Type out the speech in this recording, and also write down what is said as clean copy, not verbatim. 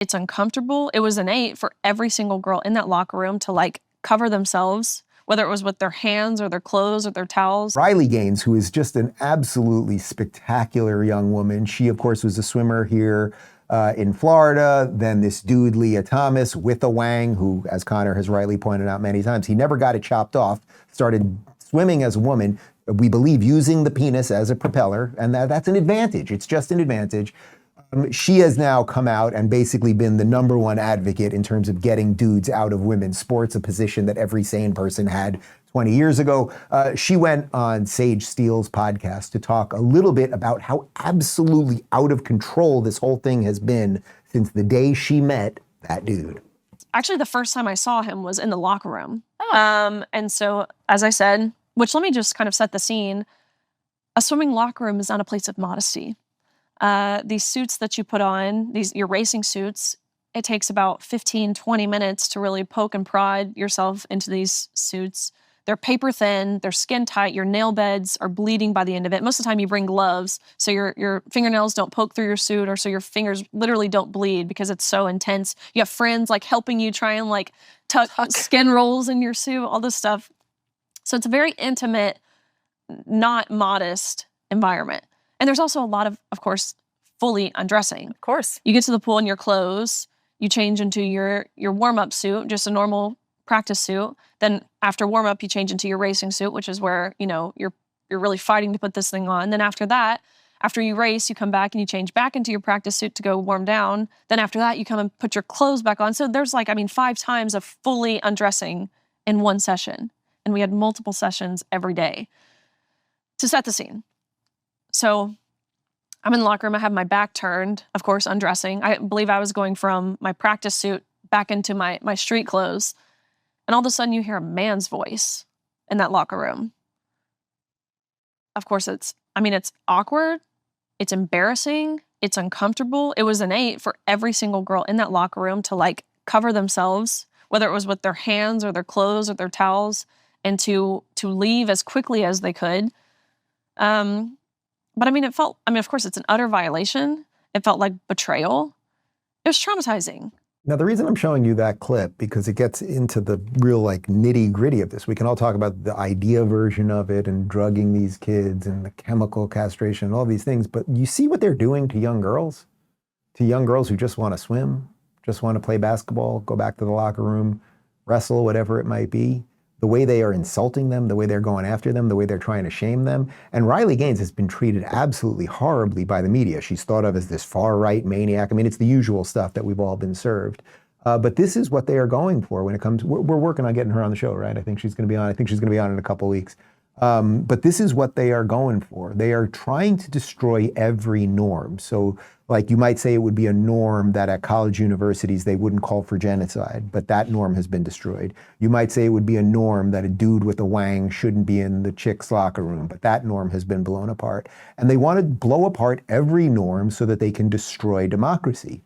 It's uncomfortable. It was innate for every single girl in that locker room to like cover themselves, whether it was with their hands or their clothes or their towels. Riley Gaines, who is just an absolutely spectacular young woman. She, of course, was a swimmer here in Florida. Then this dude, Lia Thomas, with a wang, who, as Connor has rightly pointed out many times, he never got it chopped off, started swimming as a woman, we believe using the penis as a propeller, and that's an advantage. It's just an advantage. She has now come out and basically been the #1 advocate in terms of getting dudes out of women's sports, a position that every sane person had 20 years ago. She went on Sage Steele's podcast to talk a little bit about how absolutely out of control this whole thing has been since the day she met that dude. Actually, the first time I saw him was in the locker room. And so, as I said, which let me just kind of set the scene, a swimming locker room is not a place of modesty. These suits that you put on, your racing suits, it takes about 15, 20 minutes to really poke and prod yourself into these suits. They're paper thin, they're skin tight, your nail beds are bleeding by the end of it. Most of the time you bring gloves, so your fingernails don't poke through your suit, or so your fingers literally don't bleed because it's so intense. You have friends like helping you try and like tuck skin rolls in your suit, all this stuff. So it's a very intimate, not modest environment. And there's also a lot of course, fully undressing. Of course. You get to the pool in your clothes, you change into your warm-up suit, just a normal practice suit. Then after warm-up, you change into your racing suit, which is where, you're really fighting to put this thing on. Then after that, after you race, you come back and you change back into your practice suit to go warm down. Then after that, you come and put your clothes back on. So there's 5 times of fully undressing in one session. And we had multiple sessions every day. To set the scene. So I'm in the locker room. I have my back turned, of course, undressing. I believe I was going from my practice suit back into my street clothes. And all of a sudden you hear a man's voice in that locker room. Of course, it's awkward. It's embarrassing. It's uncomfortable. It was innate for every single girl in that locker room to like cover themselves, whether it was with their hands or their clothes or their towels, and to leave as quickly as they could. But it felt, of course, it's an utter violation. It felt like betrayal. It was traumatizing. Now, the reason I'm showing you that clip, because it gets into the real nitty gritty of this. We can all talk about the idea version of it and drugging these kids and the chemical castration and all these things. But you see what they're doing to young girls who just want to swim, just want to play basketball, go back to the locker room, wrestle, whatever it might be. The way they are insulting them, the way they're going after them, the way they're trying to shame them. And Riley Gaines has been treated absolutely horribly by the media. She's thought of as this far-right maniac. It's the usual stuff that we've all been served. But this is what they are going for when it comes, we're working on getting her on the show, right? I think she's going to be on in a couple weeks. But this is what they are going for. They are trying to destroy every norm. So you might say it would be a norm that at college universities they wouldn't call for genocide, but that norm has been destroyed. You might say it would be a norm that a dude with a wang shouldn't be in the chicks' locker room, but that norm has been blown apart. And they want to blow apart every norm so that they can destroy democracy.